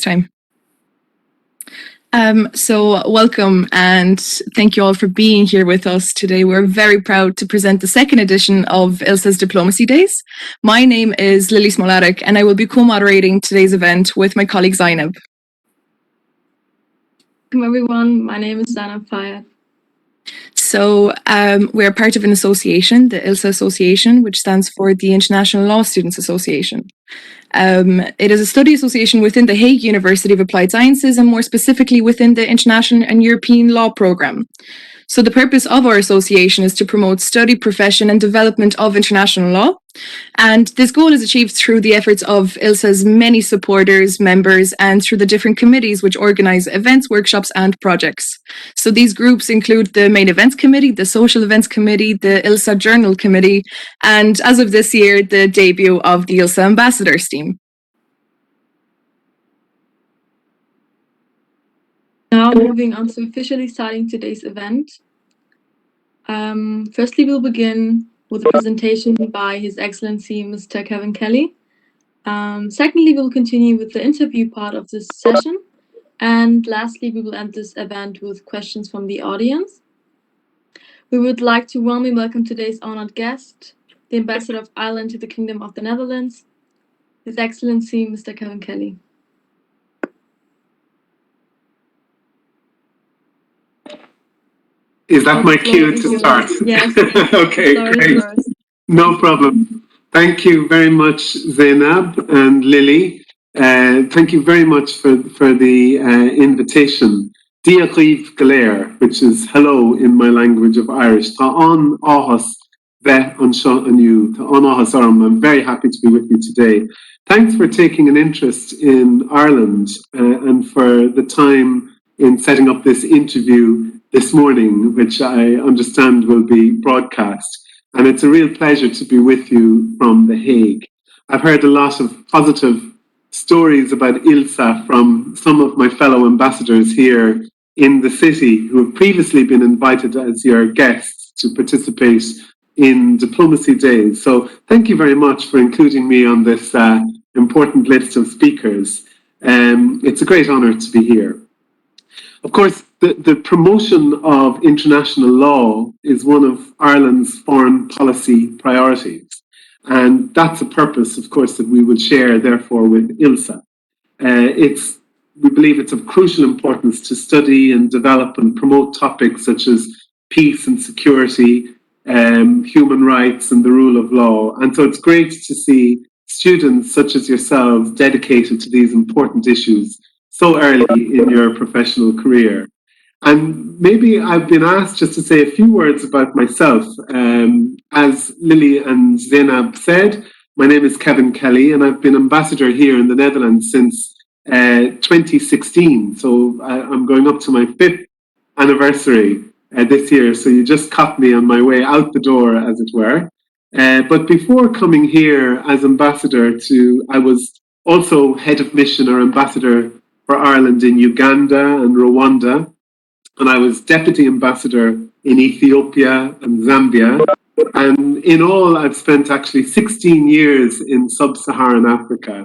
time. So welcome and thank you all for being here with us today. We're very proud to present the second edition of ILSA's Diplomacy Days. My name is Lily Smolarik and I will be co-moderating today's event with my colleague Zainab. Welcome everyone, my name is Zainab Fayed. So we're part of an association, the ILSA Association, which stands for the International Law Students Association. It is a study association within the Hague University of Applied Sciences and more specifically within the International and European Law Programme. So the purpose of our association is to promote study, profession and development of international law. And this goal is achieved through the efforts of ILSA's many supporters, members, and through the different committees which organise events, workshops and projects. So these groups include the Main Events Committee, the Social Events Committee, the ILSA Journal Committee, and as of this year, the debut of the ILSA Ambassadors team. Now moving on to officially starting today's event. Firstly, we'll begin with a presentation by His Excellency Mr. Kevin Kelly. Secondly, we'll continue with the interview part of this session. And lastly, we will end this event with questions from the audience. We would like to warmly welcome today's honored guest, the Ambassador of Ireland to the Kingdom of the Netherlands, His Excellency Mr. Kevin Kelly. Is that my cue to start? Yes. Okay, great. No problem. Thank you very much, Zainab and Lily. Thank you very much for the invitation. Diagriv Galer, which is hello in my language of Irish. Ta'an ahas ve ansha anu. Ta'an ahas aram. I'm very happy to be with you today. Thanks for taking an interest in Ireland and for the time in setting up this interview this morning, which I understand will be broadcast. And it's a real pleasure to be with you from The Hague. I've heard a lot of positive stories about ILSA from some of my fellow ambassadors here in the city who have previously been invited as your guests to participate in Diplomacy Days. So thank you very much for including me on this important list of speakers. It's a great honor to be here. Of course, the promotion of international law is one of Ireland's foreign policy priorities. And that's a purpose, of course, that we will share, therefore, with ILSA. We believe it's of crucial importance to study and develop and promote topics such as peace and security, human rights and the rule of law. And so it's great to see students such as yourselves dedicated to these important issues so early in your professional career. And maybe I've been asked just to say a few words about myself. As Lily and Zainab said, my name is Kevin Kelly and I've been ambassador here in the Netherlands since 2016. So I'm going up to my 5th anniversary this year. So you just caught me on my way out the door, as it were. But before coming here as ambassador I was also head of mission or ambassador for Ireland in Uganda and Rwanda, and I was deputy ambassador in Ethiopia and Zambia. And in all, I've spent actually 16 years in sub-Saharan Africa,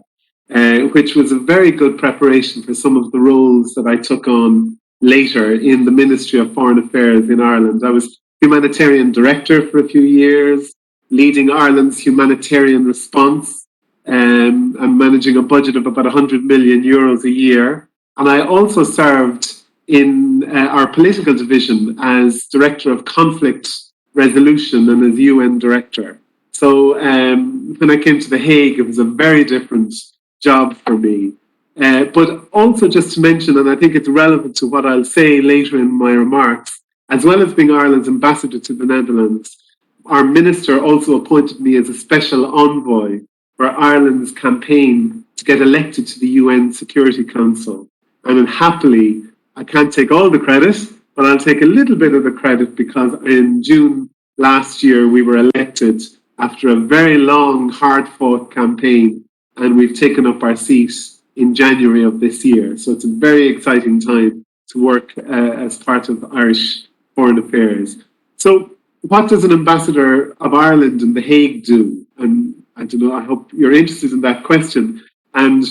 which was a very good preparation for some of the roles that I took on later in the Ministry of Foreign Affairs in Ireland. I was humanitarian director for a few years, leading Ireland's humanitarian response, and managing a budget of about 100 million euros a year. And I also served in our political division as Director of Conflict Resolution and as UN Director. So when I came to The Hague, it was a very different job for me. But also just to mention, and I think it's relevant to what I'll say later in my remarks, as well as being Ireland's ambassador to the Netherlands, our minister also appointed me as a special envoy for Ireland's campaign to get elected to the UN Security Council. And happily, I can't take all the credit, but I'll take a little bit of the credit because in June last year, we were elected after a very long, hard-fought campaign, and we've taken up our seat in January of this year. So it's a very exciting time to work as part of Irish Foreign Affairs. So what does an ambassador of Ireland in The Hague do? And I don't know, I hope you're interested in that question. And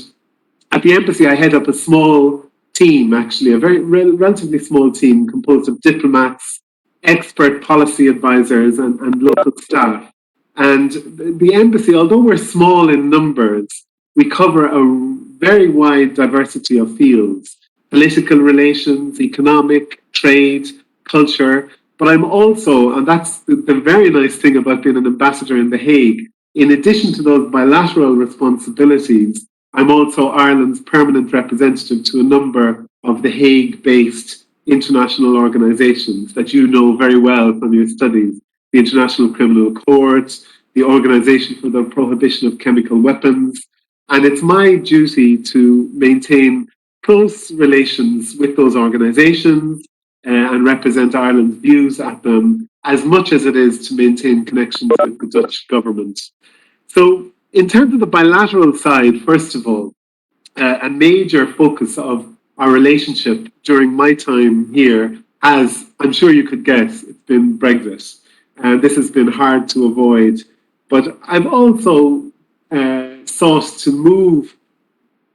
At the embassy, I head up a small team, actually, a very relatively small team composed of diplomats, expert policy advisors, and local staff. And the embassy, although we're small in numbers, we cover a very wide diversity of fields: political relations, economic, trade, culture. But I'm also, and that's the very nice thing about being an ambassador in The Hague, in addition to those bilateral responsibilities, I'm also Ireland's permanent representative to a number of The Hague-based international organisations that you know very well from your studies: the International Criminal Court, the Organisation for the Prohibition of Chemical Weapons. And it's my duty to maintain close relations with those organisations and represent Ireland's views at them, as much as it is to maintain connections with the Dutch government. So, in terms of the bilateral side, first of all, a major focus of our relationship during my time here has, I'm sure you could guess, it's been Brexit. This has been hard to avoid. But I've also sought to move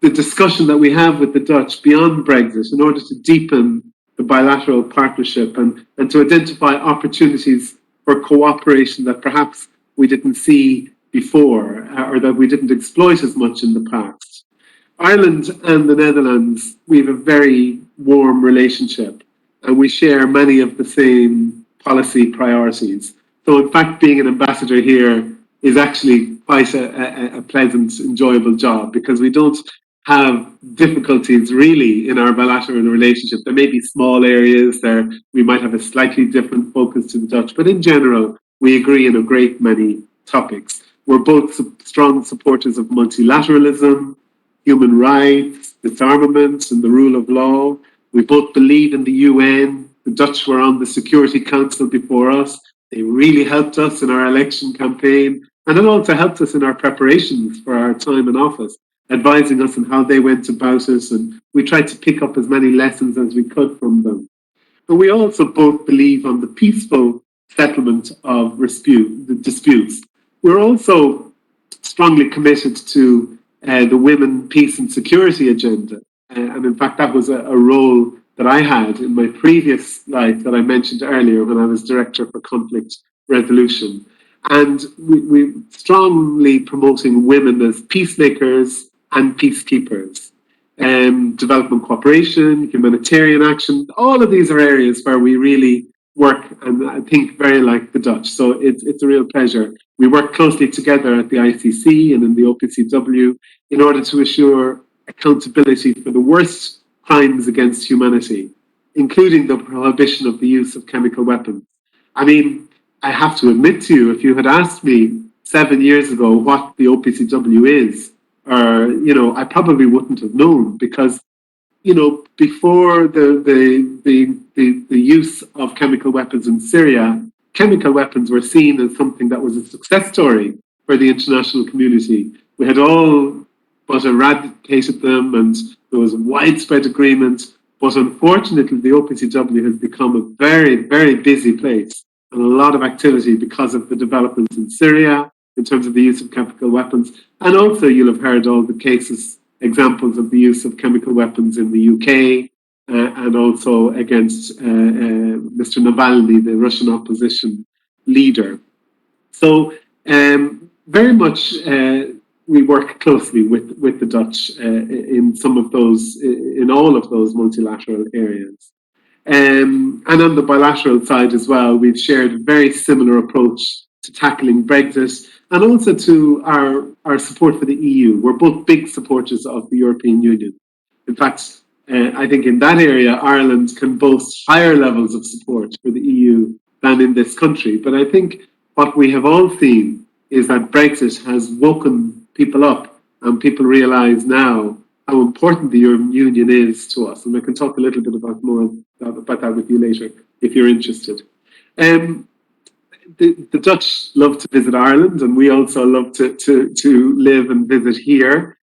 the discussion that we have with the Dutch beyond Brexit in order to deepen the bilateral partnership and to identify opportunities for cooperation that perhaps we didn't see before or that we didn't exploit as much in the past. Ireland and the Netherlands, we have a very warm relationship and we share many of the same policy priorities. So in fact, being an ambassador here is actually quite a pleasant, enjoyable job because we don't have difficulties really in our bilateral relationship. There may be small areas there, we might have a slightly different focus to the Dutch, but in general, we agree on a great many topics. We're both strong supporters of multilateralism, human rights, disarmament, and the rule of law. We both believe in the UN. The Dutch were on the Security Council before us. They really helped us in our election campaign, and it also helped us in our preparations for our time in office, advising us on how they went about it, and we tried to pick up as many lessons as we could from them. But we also both believe on the peaceful settlement of disputes. We're also strongly committed to the women, peace and security agenda. And in fact, that was a role that I had in my previous life that I mentioned earlier when I was Director for Conflict Resolution. And we strongly promoting women as peacemakers and peacekeepers. Development cooperation, humanitarian action, all of these are areas where we really work and I think very like the Dutch. So it's a real pleasure. We work closely together at the ICC and in the OPCW in order to assure accountability for the worst crimes against humanity, including the prohibition of the use of chemical weapons. I mean, I have to admit to you, if you had asked me 7 years ago what the OPCW is, or, I probably wouldn't have known because, before the use of chemical weapons in Syria, chemical weapons were seen as something that was a success story for the international community. We had all but eradicated them and there was widespread agreement. But unfortunately, the OPCW has become a very, very busy place and a lot of activity because of the developments in Syria in terms of the use of chemical weapons. And also you'll have heard all the cases, examples of the use of chemical weapons in the UK and also against Mr. Navalny, the Russian opposition leader. So very much we work closely with the Dutch in in all of those multilateral areas. And on the bilateral side as well, we've shared a very similar approach to tackling Brexit and also to our support for the EU. We're both big supporters of the European Union. In fact, I think in that area, Ireland can boast higher levels of support for the EU than in this country. But I think what we have all seen is that Brexit has woken people up and people realise now how important the European Union is to us. And I can talk a little bit more about that with you later if you're interested. The Dutch love to visit Ireland and we also love to live and visit here.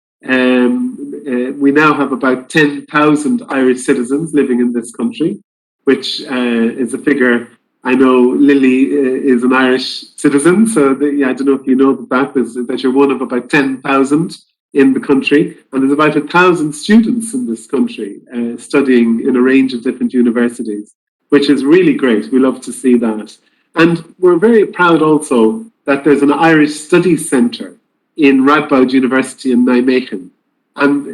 We now have about 10,000 Irish citizens living in this country, which is a figure. I know Lily is an Irish citizen, so I don't know if you know that you're one of about 10,000 in the country, and there's about 1,000 students in this country studying in a range of different universities, which is really great. We love to see that. And we're very proud also that there's an Irish Studies Centre in Radboud University in Nijmegen. And,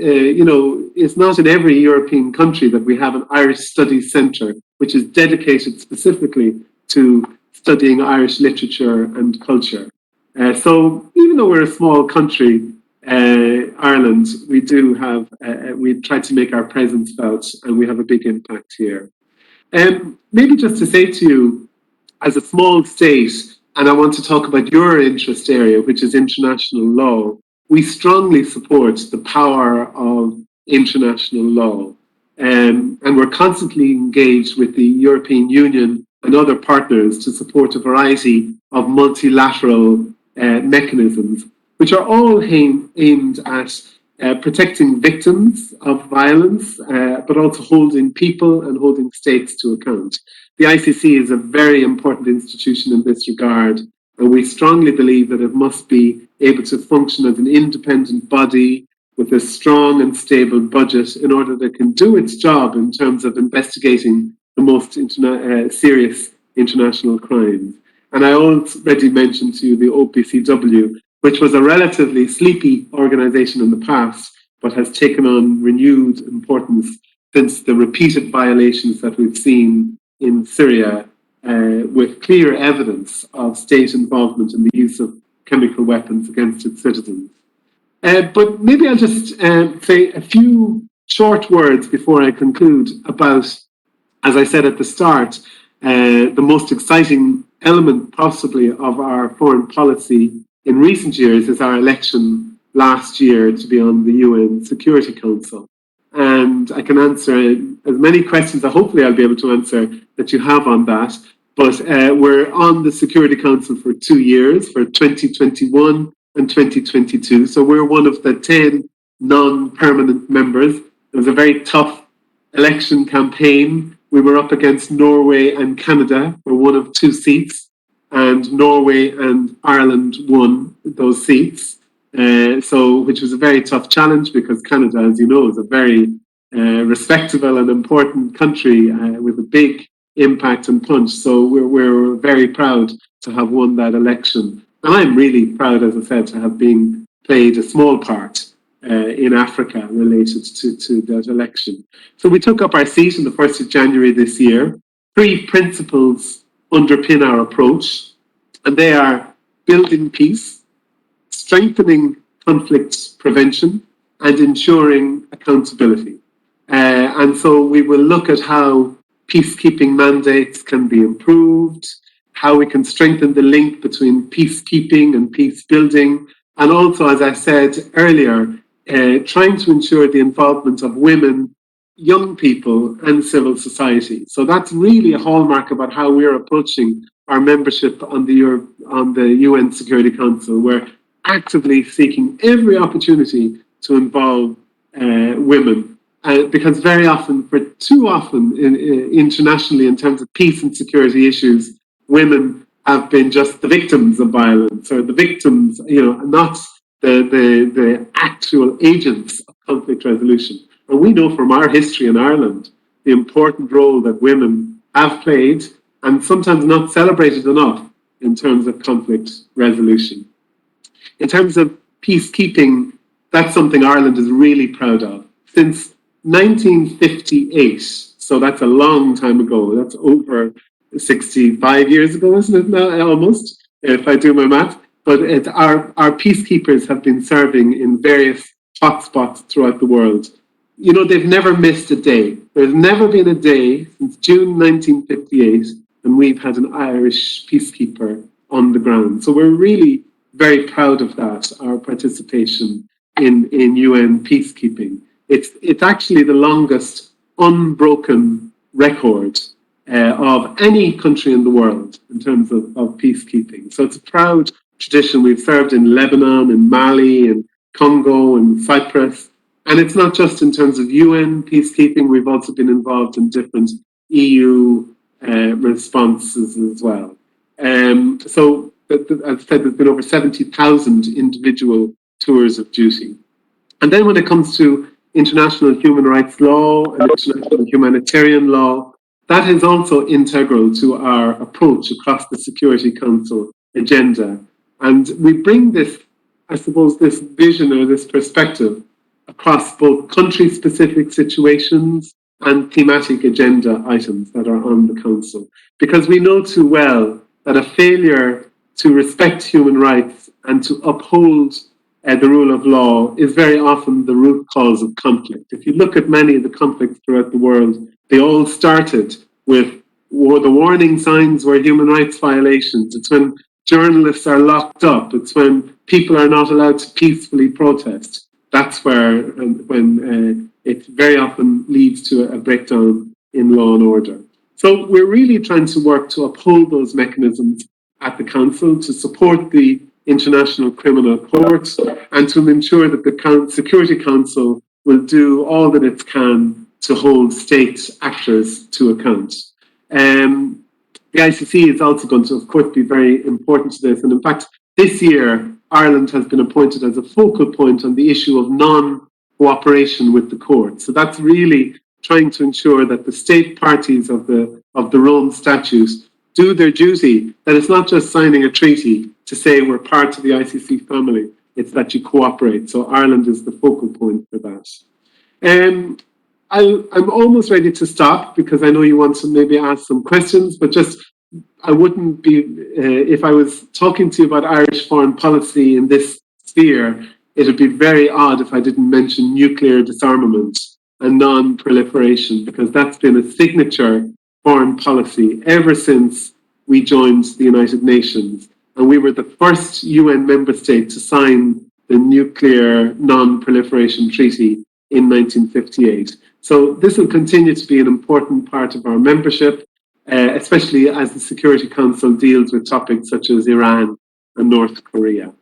it's not in every European country that we have an Irish Studies Centre, which is dedicated specifically to studying Irish literature and culture. So even though we're a small country, Ireland, we do have, we try to make our presence felt, and we have a big impact here. Maybe just to say to you, as a small state, and I want to talk about your interest area, which is international law, we strongly support the power of international law. And we're constantly engaged with the European Union and other partners to support a variety of multilateral mechanisms, which are all aimed at protecting victims of violence, but also holding people and holding states to account. The ICC is a very important institution in this regard, and we strongly believe that it must be able to function as an independent body with a strong and stable budget in order that it can do its job in terms of investigating the most serious international crimes. And I already mentioned to you the OPCW, which was a relatively sleepy organization in the past, but has taken on renewed importance since the repeated violations that we've seen in Syria, with clear evidence of state involvement in the use of chemical weapons against its citizens. But maybe I'll just say a few short words before I conclude about, as I said at the start, the most exciting element possibly of our foreign policy in recent years is our election last year to be on the UN Security Council. And I can answer as many questions, hopefully I'll be able to answer, that you have on that. But we're on the Security Council for 2 years, for 2021 and 2022. So we're one of the 10 non-permanent members. It was a very tough election campaign. We were up against Norway and Canada for one of 2 seats, and Norway and Ireland won those seats. Which was a very tough challenge because Canada, as you know, is a very respectable and important country with a big impact and punch. So we're very proud to have won that election. And I'm really proud, as I said, to have played a small part in Africa related to that election. So we took up our seat on the 1st of January this year. 3 principles underpin our approach, and they are building peace, strengthening conflict prevention, and ensuring accountability. And so we will look at how peacekeeping mandates can be improved, how we can strengthen the link between peacekeeping and peace building, and also, as I said earlier, trying to ensure the involvement of women, young people, and civil society. So that's really a hallmark about how we're approaching our membership on the UN Security Council. We're actively seeking every opportunity to involve women, because very often, too often internationally in terms of peace and security issues, women have been just the victims of violence, or the victims, not the actual agents of conflict resolution. And we know from our history in Ireland the important role that women have played, and sometimes not celebrated enough in terms of conflict resolution. In terms of peacekeeping, that's something Ireland is really proud of. Since 1958, so that's a long time ago, that's over 65 years ago, isn't it now, almost, if I do my math. But our peacekeepers have been serving in various hotspots throughout the world. They've never missed a day. There's never been a day since June 1958 when we've had an Irish peacekeeper on the ground. So we're really very proud of that, our participation in UN peacekeeping. It's actually the longest unbroken record of any country in the world in terms of peacekeeping. So it's a proud tradition. We've served in Lebanon, in Mali, in Congo, and Cyprus. And it's not just in terms of UN peacekeeping, we've also been involved in different EU responses as well. So, as I said, there's been over 70,000 individual tours of duty. And then when it comes to international human rights law and international humanitarian law, that is also integral to our approach across the Security Council agenda. And we bring this, I suppose, this vision or this perspective across both country-specific situations and thematic agenda items that are on the Council. Because we know too well that a failure to respect human rights and to uphold the rule of law is very often the root cause of conflict. If you look at many of the conflicts throughout the world, they all started with the warning signs were human rights violations. It's when journalists are locked up. It's when people are not allowed to peacefully protest. That's where when it very often leads to a breakdown in law and order. So we're really trying to work to uphold those mechanisms at the Council, to support the International Criminal Court, and to ensure that the Security Council will do all that it can to hold state actors to account. The ICC is also going to, of course, be very important to this. And in fact, this year, Ireland has been appointed as a focal point on the issue of non-cooperation with the court. So that's really trying to ensure that the state parties of the Rome Statute do their duty, that it's not just signing a treaty to say we're part of the ICC family, it's that you cooperate. So Ireland is the focal point for that. I'm almost ready to stop because I know you want to maybe ask some questions, but just I wouldn't be, if I was talking to you about Irish foreign policy in this sphere, it would be very odd if I didn't mention nuclear disarmament and non-proliferation, because that's been a signature foreign policy ever since we joined the United Nations. And we were the first UN member state to sign the Nuclear Non-Proliferation Treaty in 1958. So this will continue to be an important part of our membership, especially as the Security Council deals with topics such as Iran and North Korea.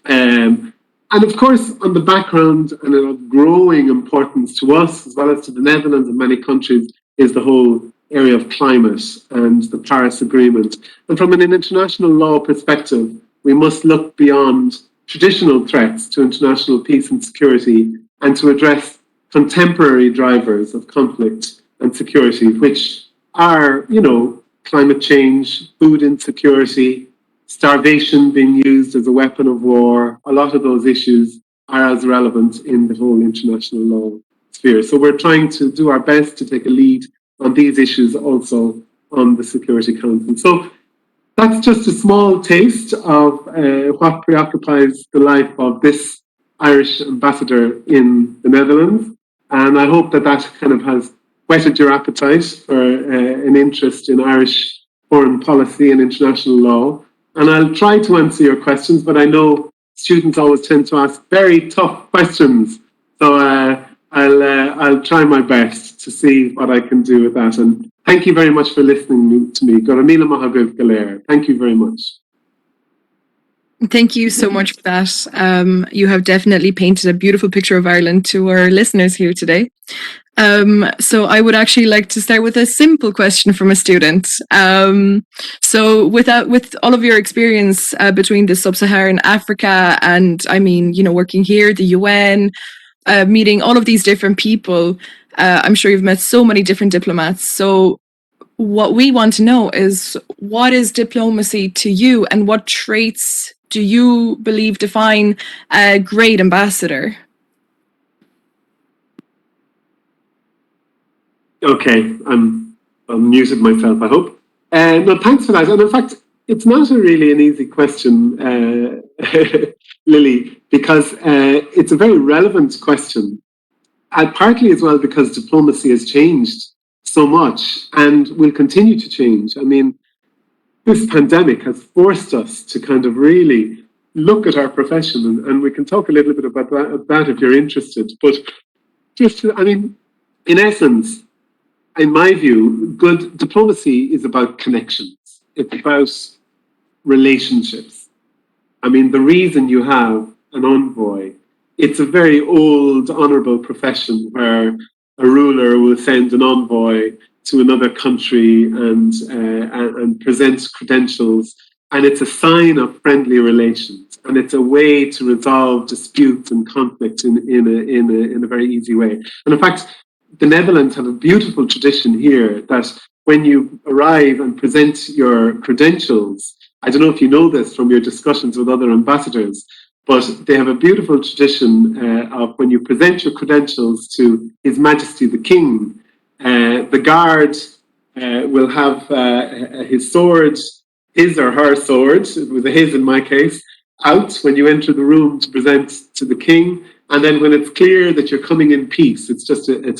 And of course, on the background and of growing importance to us, as well as to the Netherlands and many countries, is the whole area of climate and the Paris Agreement. And from an international law perspective, we must look beyond traditional threats to international peace and security and to address contemporary drivers of conflict and security, which are, climate change, food insecurity, starvation being used as a weapon of war. A lot of those issues are as relevant in the whole international law sphere. So we're trying to do our best to take a lead on these issues also on the Security Council. So that's just a small taste of what preoccupies the life of this Irish ambassador in the Netherlands. And I hope that kind of has whetted your appetite for an interest in Irish foreign policy and international law. And I'll try to answer your questions, but I know students always tend to ask very tough questions. So I'll try my best to see what I can do with that. And thank you very much for listening to me. Goramila Mahagav Galer. Thank you very much. Thank you so much for that. You have definitely painted a beautiful picture of Ireland to our listeners here today. So I would actually like to start with a simple question from a student. So with all of your experience between the sub-Saharan Africa and, working here, the UN, meeting all of these different people, I'm sure you've met so many different diplomats. So what we want to know is, what is diplomacy to you, and what traits do you believe define a great ambassador? Okay, I'm muted myself, I hope. No, thanks for that. And in fact, it's not really an easy question, Lily, because it's a very relevant question. Partly as well because diplomacy has changed so much and will continue to change. I mean, this pandemic has forced us to kind of really look at our profession, and we can talk a little bit about that if you're interested. But in essence, in my view, good diplomacy is about connections. It's about relationships. I mean, the reason you have an envoy, it's a very old, honourable profession where a ruler will send an envoy to another country and present credentials, and it's a sign of friendly relations. and it's a way to resolve disputes and conflict in a very easy way. And in fact, the Netherlands have a beautiful tradition here that when you arrive and present your credentials, I don't know if you know this from your discussions with other ambassadors, but they have a beautiful tradition of when you present your credentials to His Majesty the King, the guard will have his sword, his or her sword, it was a his in my case, out when you enter the room to present to the king. And then when it's clear that you're coming in peace, it's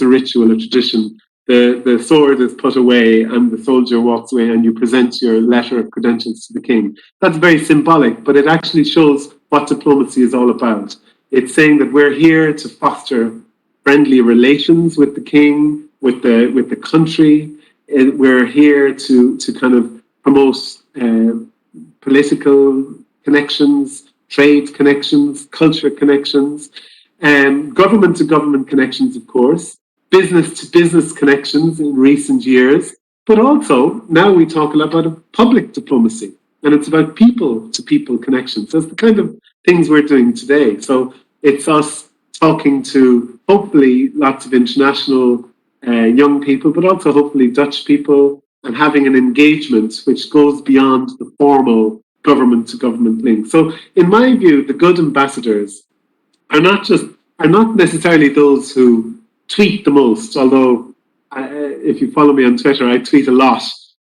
a ritual, a tradition. The sword is put away and the soldier walks away and you present your letter of credentials to the king. That's very symbolic, but it actually shows what diplomacy is all about. It's saying that we're here to foster friendly relations with the king, with the country. We're here to kind of promote political connections, trade connections, culture connections, government to government connections, of course, business to business connections in recent years, but also now we talk a lot about public diplomacy, and it's about people to people connections. That's the kind of things we're doing today. So it's us talking to hopefully lots of international young people, but also hopefully Dutch people, and having an engagement which goes beyond the formal government to government link. So in my view, the good ambassadors are not necessarily those who tweet the most, although if you follow me on Twitter, I tweet a lot.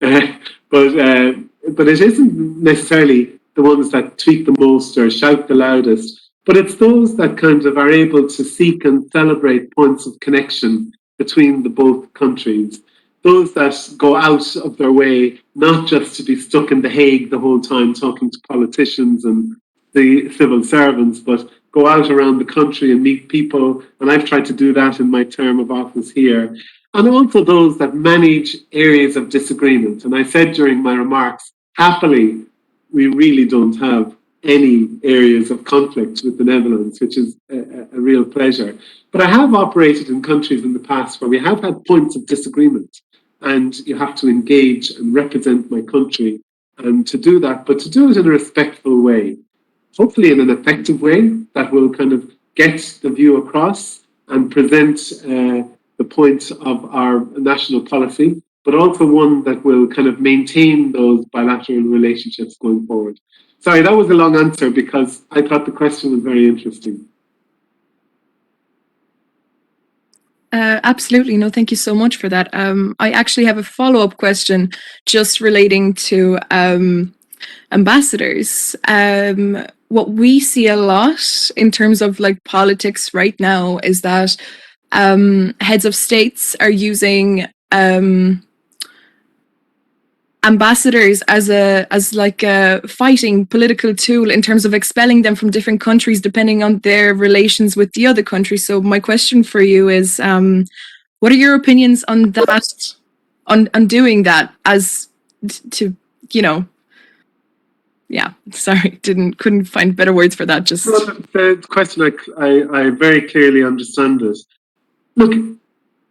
But it isn't necessarily the ones that tweet the most or shout the loudest, but it's those that kind of are able to seek and celebrate points of connection between the both countries. Those that go out of their way not just to be stuck in The Hague the whole time talking to politicians and the civil servants, but go out around the country and meet people. And I've tried to do that in my term of office here. And also those that manage areas of disagreement. And I said during my remarks, happily, we really don't have any areas of conflict with the Netherlands, which is a real pleasure. But I have operated in countries in the past where we have had points of disagreement, and you have to engage and represent my country and to do that, but to do it in a respectful way, hopefully in an effective way that will kind of get the view across and present the point of our national policy, but also one that will kind of maintain those bilateral relationships going forward. Sorry, that was a long answer because I thought the question was very interesting. Absolutely. No, thank you so much for that. I actually have a follow-up question just relating to ambassadors. What we see a lot in terms of like politics right now is that heads of states are using ambassadors as like a fighting political tool in terms of expelling them from different countries depending on their relations with the other country. So my question for you is, what are your opinions on that, on doing that as to, you know, yeah, sorry, couldn't find better words for that. Just the question, I very clearly understand it. Look,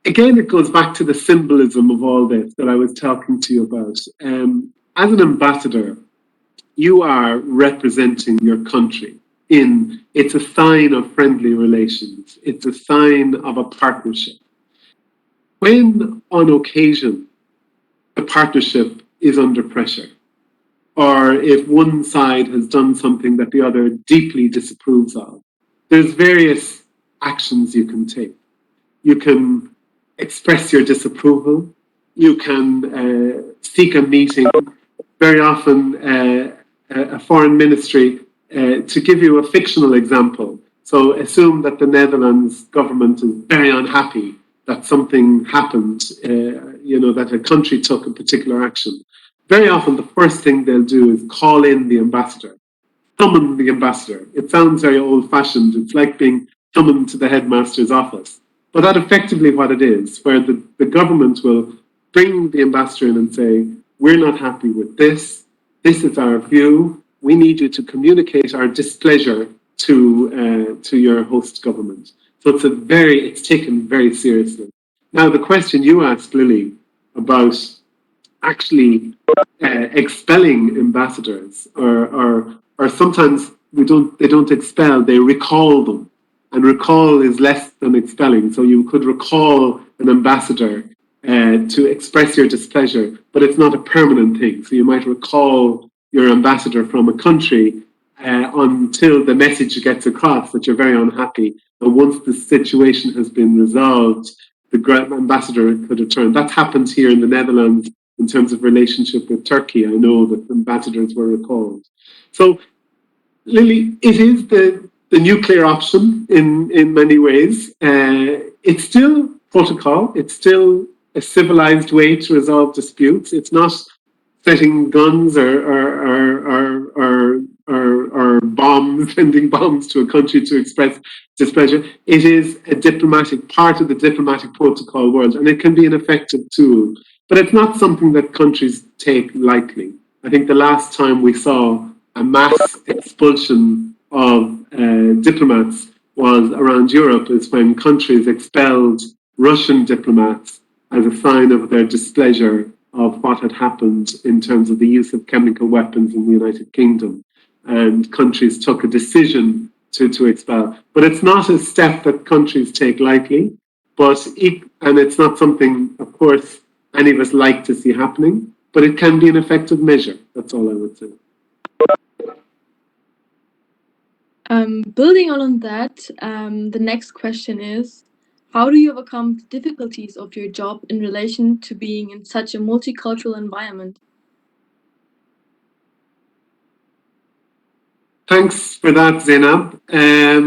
again, it goes back to the symbolism of all this that I was talking to you about. As an ambassador, you are representing your country. It's a sign of friendly relations. It's a sign of a partnership. When on occasion the partnership is under pressure, or if one side has done something that the other deeply disapproves of, there's various actions you can take. You can express your disapproval. You can seek a meeting. Very often, a foreign ministry, to give you a fictional example. So assume that the Netherlands government is very unhappy that something happened, that a country took a particular action. Very often, the first thing they'll do is call in the ambassador, summon the ambassador. It sounds very old-fashioned. It's like being summoned to the headmaster's office. But that's effectively what it is, where the government will bring the ambassador in and say, we're not happy with this. This is our view. We need you to communicate our displeasure to your host government. So it's taken very seriously. Now, the question you asked, Lily, about actually expelling ambassadors or sometimes they don't expel, they recall them. And recall is less than expelling. So you could recall an ambassador to express your displeasure, but it's not a permanent thing. So you might recall your ambassador from a country until the message gets across that you're very unhappy. And once the situation has been resolved, the ambassador could return. That happens here in the Netherlands in terms of relationship with Turkey. I know that ambassadors were recalled. So, Lily, it is the nuclear option in many ways. It's still protocol. It's still a civilized way to resolve disputes. It's not setting guns or bombs, sending bombs to a country to express displeasure. It is a diplomatic part of the diplomatic protocol world, and it can be an effective tool. But it's not something that countries take lightly. I think the last time we saw a mass expulsion of diplomats was around Europe, is when countries expelled Russian diplomats as a sign of their displeasure of what had happened in terms of the use of chemical weapons in the United Kingdom. And countries took a decision to expel. But it's not a step that countries take lightly, and it's not something, of course, any of us like to see happening, but it can be an effective measure. That's all I would say. Building on that, the next question is, how do you overcome the difficulties of your job in relation to being in such a multicultural environment? Thanks for that, Zainab. I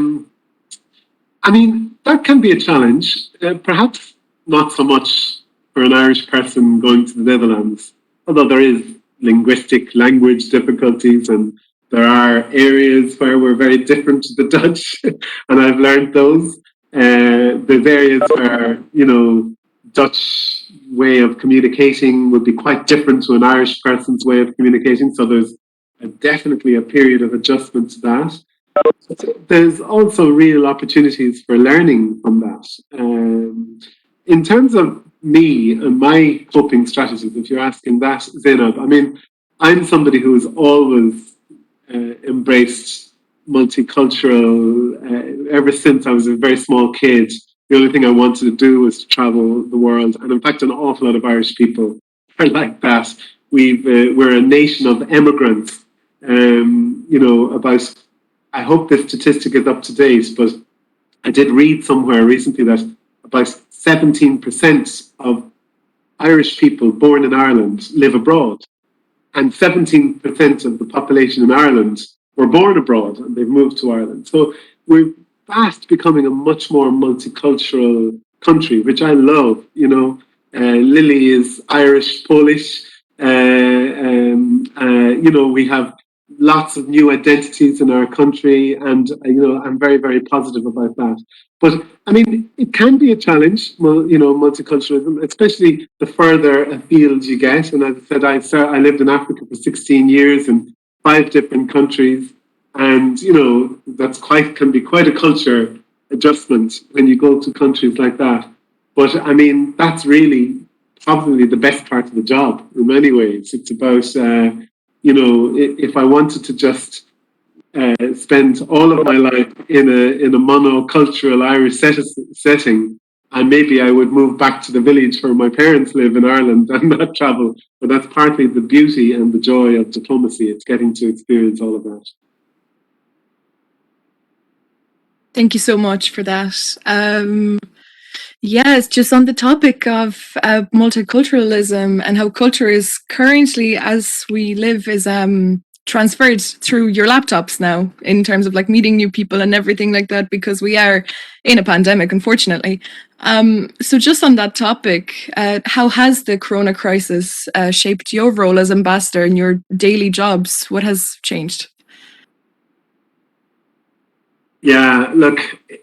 mean, that can be a challenge, perhaps not so much for an Irish person going to the Netherlands, although there is linguistic language difficulties and there are areas where we're very different to the Dutch, and I've learned those. There's areas where, Dutch way of communicating would be quite different to an Irish person's way of communicating, so there's definitely a period of adjustment to that. There's also real opportunities for learning from that. In terms of me and my coping strategies, if you're asking that, Zainab, I mean, I'm somebody who's always embraced multicultural ever since I was a very small kid. The only thing I wanted to do was to travel the world. And in fact, an awful lot of Irish people are like that. We're a nation of immigrants. About, I hope this statistic is up to date, but I did read somewhere recently that about 17% of Irish people born in Ireland live abroad, and 17% of the population in Ireland were born abroad and they've moved to Ireland. So we're fast becoming a much more multicultural country, which I love. Lily is Irish, Polish. We have lots of new identities in our country, and I'm very, very positive about that. But I mean, it can be a challenge, multiculturalism, especially the further afield you get. And as I said, I lived in Africa for 16 years in 5 different countries, and that's can be quite a culture adjustment when you go to countries like that. But I mean, that's really probably the best part of the job in many ways. It's about if I wanted to just spend all of my life in a monocultural Irish setting, and maybe I would move back to the village where my parents live in Ireland and not travel. But that's partly the beauty and the joy of diplomacy. It's getting to experience all of that. Thank you so much for that. Yes, just on the topic of multiculturalism and how culture is currently, as we live, is transferred through your laptops now in terms of like meeting new people and everything like that, because we are in a pandemic, unfortunately. So just on that topic, how has the corona crisis shaped your role as ambassador in your daily jobs? What has changed? Yeah, look,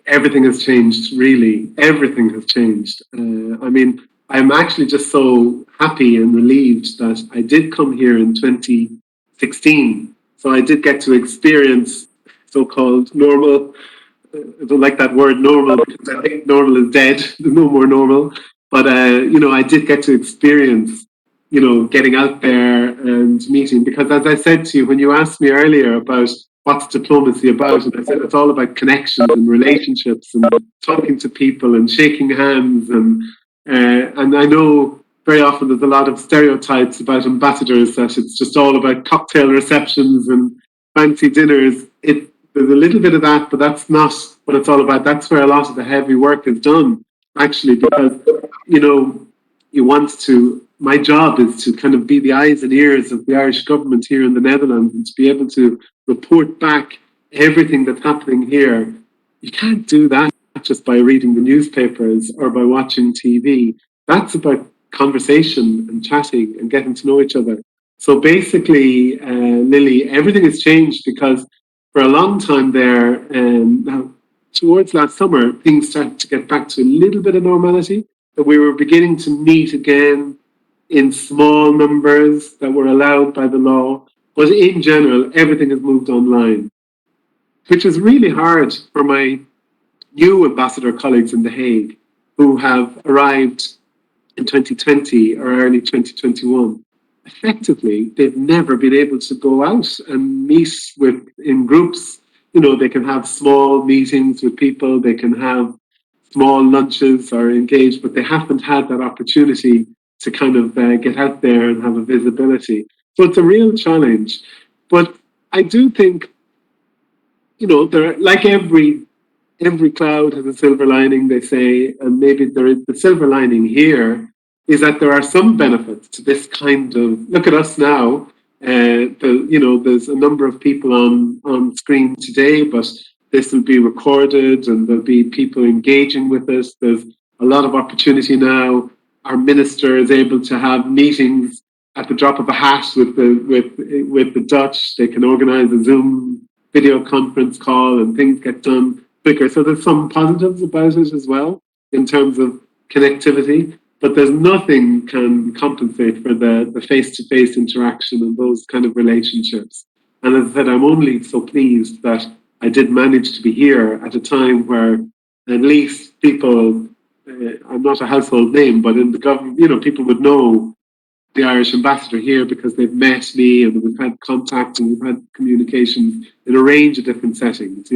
everything has changed, really. Everything has changed. I mean, I'm actually just so happy and relieved that I did come here in 2016. So I did get to experience so-called normal. I don't like that word normal because I think normal is dead. There's no more normal. But, I did get to experience, getting out there and meeting. Because as I said to you, when you asked me earlier about what's diplomacy about? And I said, it's all about connections and relationships and talking to people and shaking hands. And I know very often there's a lot of stereotypes about ambassadors, that it's just all about cocktail receptions and fancy dinners. There's a little bit of that, but that's not what it's all about. That's where a lot of the heavy work is done, actually, because, you want to, my job is to kind of be the eyes and ears of the Irish government here in the Netherlands, and to be able to report back everything that's happening here. You can't do that just by reading the newspapers or by watching TV. That's about conversation and chatting and getting to know each other. So basically, Lily, everything has changed, because for a long time there, now towards last summer, things started to get back to a little bit of normality, that we were beginning to meet again in small numbers that were allowed by the law. But in general, everything has moved online, which is really hard for my new ambassador colleagues in The Hague, who have arrived in 2020 or early 2021. Effectively, they've never been able to go out and meet in groups. They can have small meetings with people, they can have small lunches or engage, but they haven't had that opportunity to kind of get out there and have a visibility. So it's a real challenge. But I do think, there, like every cloud has a silver lining, they say, and maybe there is the silver lining here is that there are some benefits to this kind of, look at us now. There's a number of people on screen today, but this will be recorded and there'll be people engaging with us. There's a lot of opportunity now. Our minister is able to have meetings at the drop of a hat with the Dutch. They can organize a Zoom video conference call and things get done quicker. So there's some positives about it as well in terms of connectivity, but there's nothing can compensate for the face-to-face interaction and those kind of relationships. And as I said, I'm only so pleased that I did manage to be here at a time where at least people, I'm not a household name, but in the government, people would know the Irish ambassador here because they've met me and we've had contact and we've had communications in a range of different settings.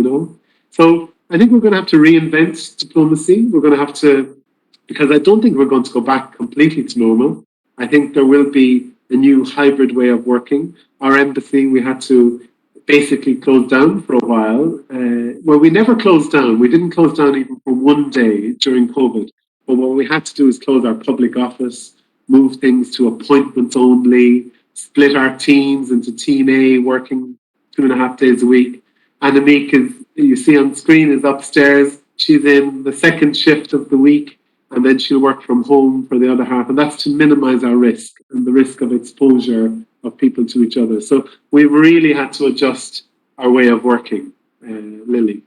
So I think we're going to have to reinvent diplomacy. We're going to have to, because I don't think we're going to go back completely to normal. I think there will be a new hybrid way of working. Our embassy, we had to basically close down for a while. Well, we never closed down. We didn't close down even for one day during COVID. But what we had to do is close our public office, move things to appointments only, split our teams into Team A, working 2.5 days a week. Annemiek you see on screen, is upstairs. She's in the second shift of the week, and then she'll work from home for the other half. And that's to minimize our risk and the risk of exposure of people to each other. So we've really had to adjust our way of working, Lily.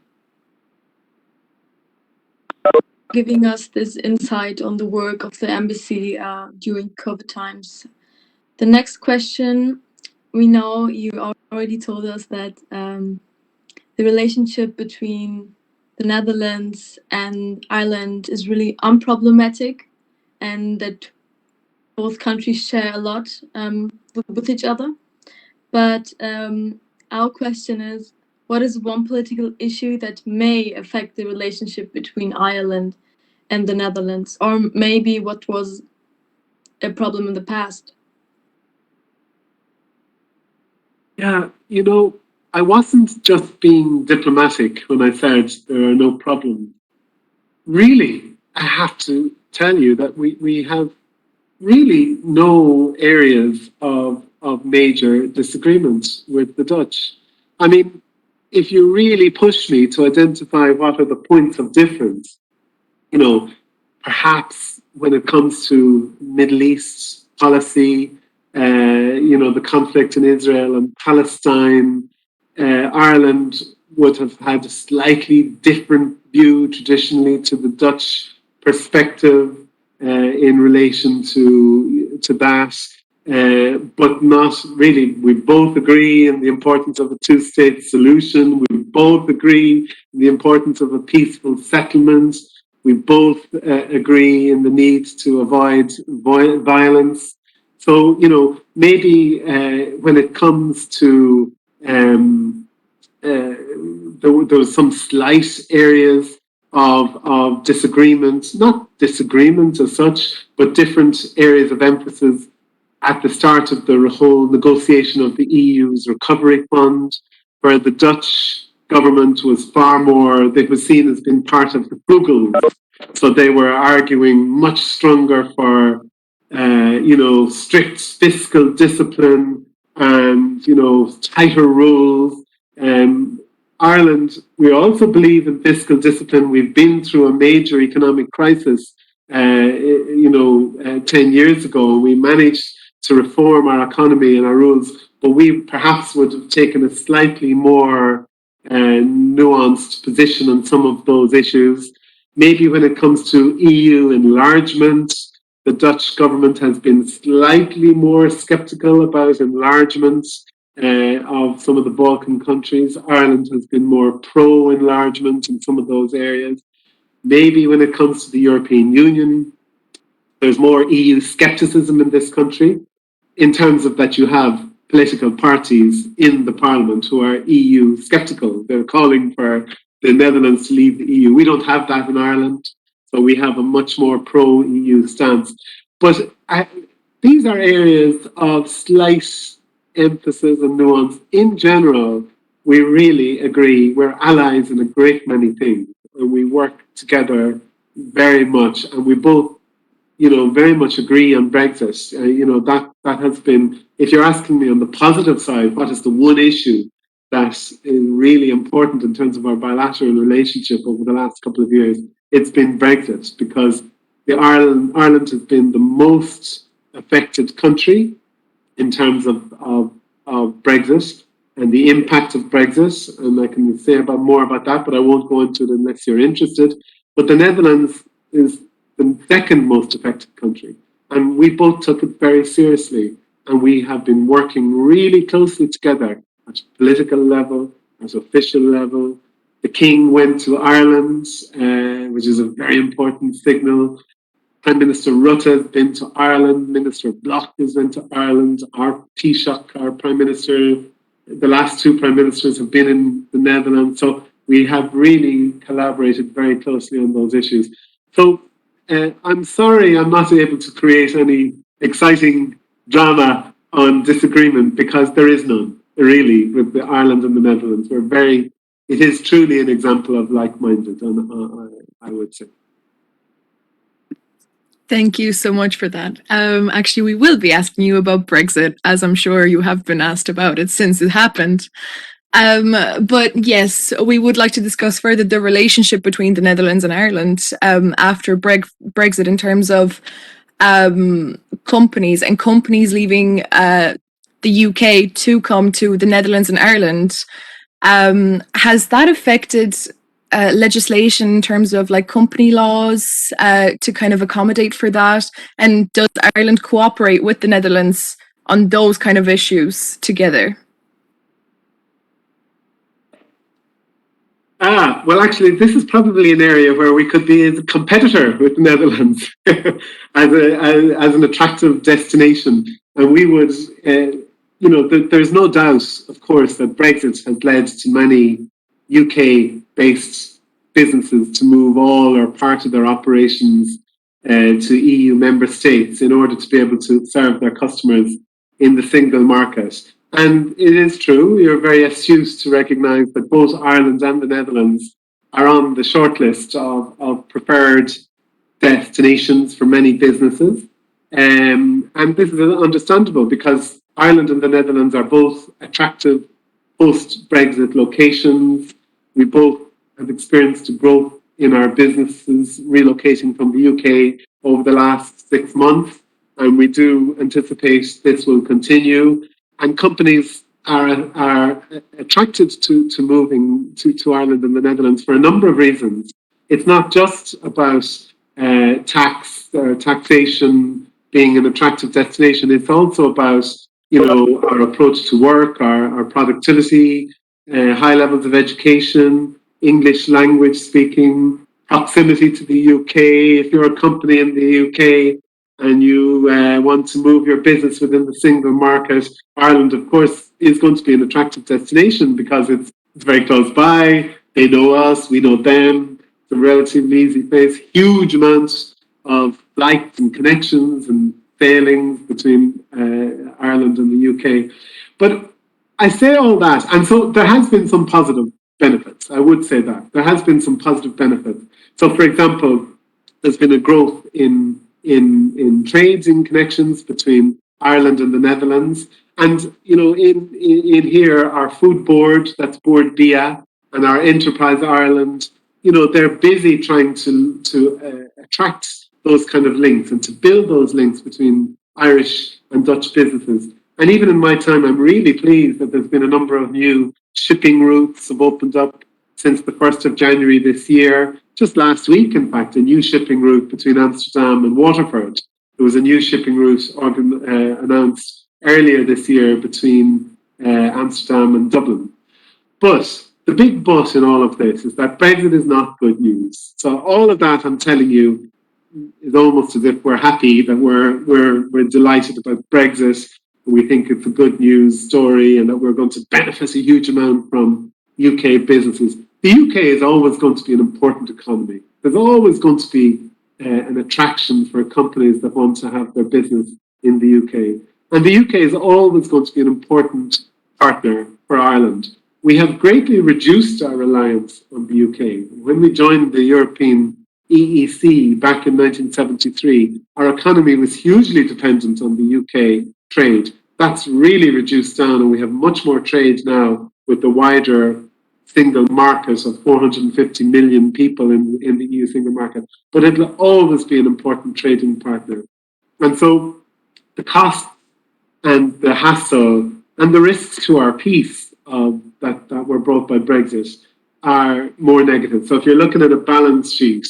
Giving us this insight on the work of the embassy during COVID times. The next question, we know you already told us that the relationship between the Netherlands and Ireland is really unproblematic, and that both countries share a lot with each other. But our question is, what is one political issue that may affect the relationship between Ireland and the Netherlands? Or maybe what was a problem in the past? Yeah, I wasn't just being diplomatic when I said there are no problems. Really, I have to tell you that we have really no areas of major disagreement with the Dutch. I mean, if you really push me to identify what are the points of difference, perhaps when it comes to Middle East policy, the conflict in Israel and Palestine, Ireland would have had a slightly different view traditionally to the Dutch perspective in relation to that. But not really. We both agree in the importance of a two-state solution. We both agree in the importance of a peaceful settlement. We both agree in the need to avoid violence. So, maybe when it comes to there was some slight areas of disagreement, not disagreement as such, but different areas of emphasis at the start of the whole negotiation of the EU's recovery fund, where the Dutch government was far more, they were seen as being part of the frugals. So they were arguing much stronger for, strict fiscal discipline and, tighter rules. Ireland, we also believe in fiscal discipline. We've been through a major economic crisis, 10 years ago. We managed to reform our economy and our rules, but we perhaps would have taken a slightly more nuanced position on some of those issues. Maybe when it comes to EU enlargement, the Dutch government has been slightly more sceptical about enlargement of some of the Balkan countries. Ireland has been more pro-enlargement in some of those areas. Maybe when it comes to the European Union, there's more EU scepticism in this country, in terms of that you have political parties in the parliament who are EU sceptical. They're calling for the Netherlands to leave the EU. We don't have that in Ireland, so we have a much more pro-EU stance. But these are areas of slight emphasis and nuance. In general, we really agree. We're allies in a great many things, and we work together very much, and we both very much agree on Brexit. That has been, if you're asking me on the positive side, what is the one issue that is really important in terms of our bilateral relationship over the last couple of years, it's been Brexit, because Ireland has been the most affected country in terms of Brexit and the impact of Brexit. And I can say more about that, but I won't go into it unless you're interested. But the Netherlands is the second most affected country. And we both took it very seriously. And we have been working really closely together at political level, at official level. The King went to Ireland, which is a very important signal. Prime Minister Rutte has been to Ireland. Minister Bloch has been to Ireland. Our Taoiseach, our Prime Minister, the last two Prime Ministers have been in the Netherlands. So we have really collaborated very closely on those issues. So I'm sorry I'm not able to create any exciting drama on disagreement, because there is none, really, with the Ireland and the Netherlands. It is truly an example of like-minded, I would say. Thank you so much for that. Actually, we will be asking you about Brexit, as I'm sure you have been asked about it since it happened. But yes, we would like to discuss further the relationship between the Netherlands and Ireland after Brexit, in terms of companies leaving the UK to come to the Netherlands and Ireland. Has that affected legislation in terms of like company laws to kind of accommodate for that? And does Ireland cooperate with the Netherlands on those kind of issues together? Well, actually, this is probably an area where we could be a competitor with the Netherlands as an attractive destination. And we would, there's no doubt, of course, that Brexit has led to many UK-based businesses to move all or part of their operations to EU member states in order to be able to serve their customers in the single market. And it is true, you're very astute to recognise that both Ireland and the Netherlands are on the shortlist of preferred destinations for many businesses. And this is understandable, because Ireland and the Netherlands are both attractive post-Brexit locations. We both have experienced growth in our businesses relocating from the UK over the last 6 months, and we do anticipate this will continue. And companies are attracted to moving to Ireland and the Netherlands for a number of reasons. It's not just about tax or taxation being an attractive destination. It's also about our approach to work, our productivity, high levels of education, English language speaking, proximity to the UK. If you're a company in the UK and you want to move your business within the single market, Ireland, of course, is going to be an attractive destination because it's it's very close by. They know us, we know them. It's a relatively easy place. Huge amounts of flights and connections and sailings between Ireland and the UK. But I say all that, and so there has been some positive benefits. I would say that there has been some positive benefits. So, for example, there's been a growth in trades and connections between Ireland and the Netherlands. And in here, our food board, that's Board BIA, and our Enterprise Ireland, they're busy trying to attract those kind of links and to build those links between Irish and Dutch businesses. And even in my time, I'm really pleased that there's been a number of new shipping routes have opened up since the 1st of January this year. Just last week, in fact, a new shipping route between Amsterdam and Waterford. There was a new shipping route announced earlier this year between Amsterdam and Dublin. But the big but in all of this is that Brexit is not good news. So all of that I'm telling you is almost as if we're happy that we're delighted about Brexit. We think it's a good news story and that we're going to benefit a huge amount from UK businesses. The UK is always going to be an important economy. There's always going to be an attraction for companies that want to have their business in the UK. And the UK is always going to be an important partner for Ireland. We have greatly reduced our reliance on the UK. When we joined the European EEC back in 1973, our economy was hugely dependent on the UK trade. That's really reduced down, and we have much more trade now with the wider single market of 450 million people in the EU single market. But it'll always be an important trading partner. And so the cost and the hassle and the risks to our peace that were brought by Brexit are more negative. So if you're looking at a balance sheet,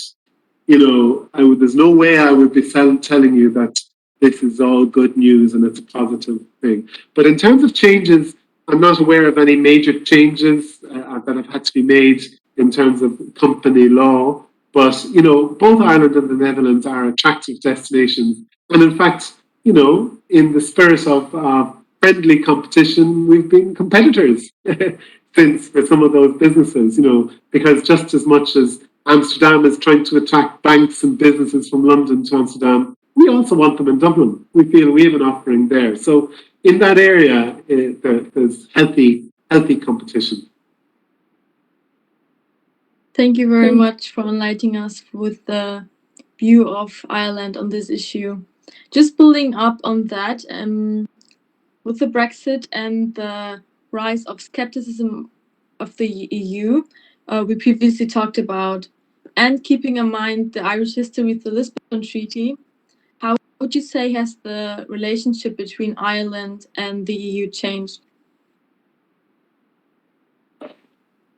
there's no way I would be telling you that this is all good news and it's a positive thing. But in terms of changes, I'm not aware of any major changes that have had to be made in terms of company law. But, both Ireland and the Netherlands are attractive destinations. And in fact, in the spirit of friendly competition, we've been competitors since for some of those businesses, because just as much as Amsterdam is trying to attract banks and businesses from London to Amsterdam, we also want them in Dublin. We feel we have an offering there. So in that area, there's healthy competition. Thank you very much for enlightening us with the view of Ireland on this issue. Just building up on that, with the Brexit and the rise of skepticism of the EU, we previously talked about, and keeping in mind the Irish history with the Lisbon Treaty, how would you say has the relationship between Ireland and the EU changed?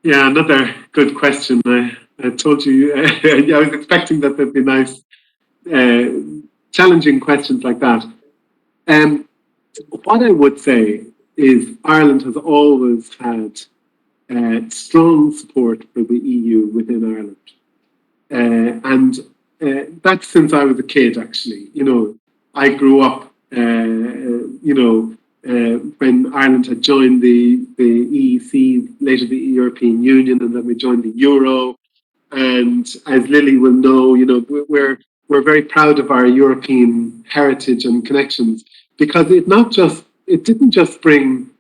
Yeah, another good question. I told you, I was expecting that there'd be nice, challenging questions like that. What I would say is Ireland has always had strong support for the EU within Ireland. And that's since I was a kid, actually. I grew up, when Ireland had joined the EEC, later the European Union, and then we joined the Euro. And as Lily will know, we're very proud of our European heritage and connections, because it didn't just bring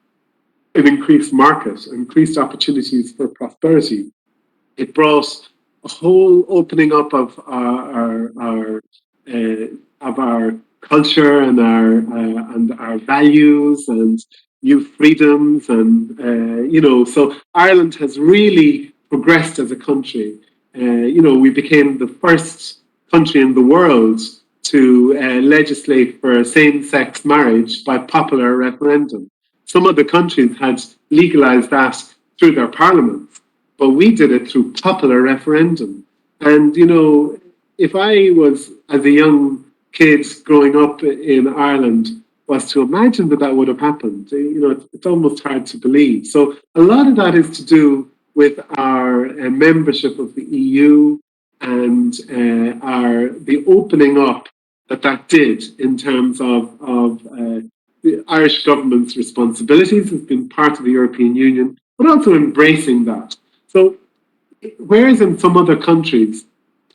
an increased market, increased opportunities for prosperity. It brought a whole opening up of our culture and our values and new freedoms, and so Ireland has really progressed as a country. We became the first country in the world to legislate for same-sex marriage by popular referendum. Some other countries had legalized that through their parliaments, but we did it through popular referendum. And, if I was, as a young kid growing up in Ireland, was to imagine that would have happened, it's almost hard to believe. So a lot of that is to do with our membership of the EU and the opening up that did in terms of the Irish government's responsibilities as being part of the European Union, but also embracing that. So whereas in some other countries,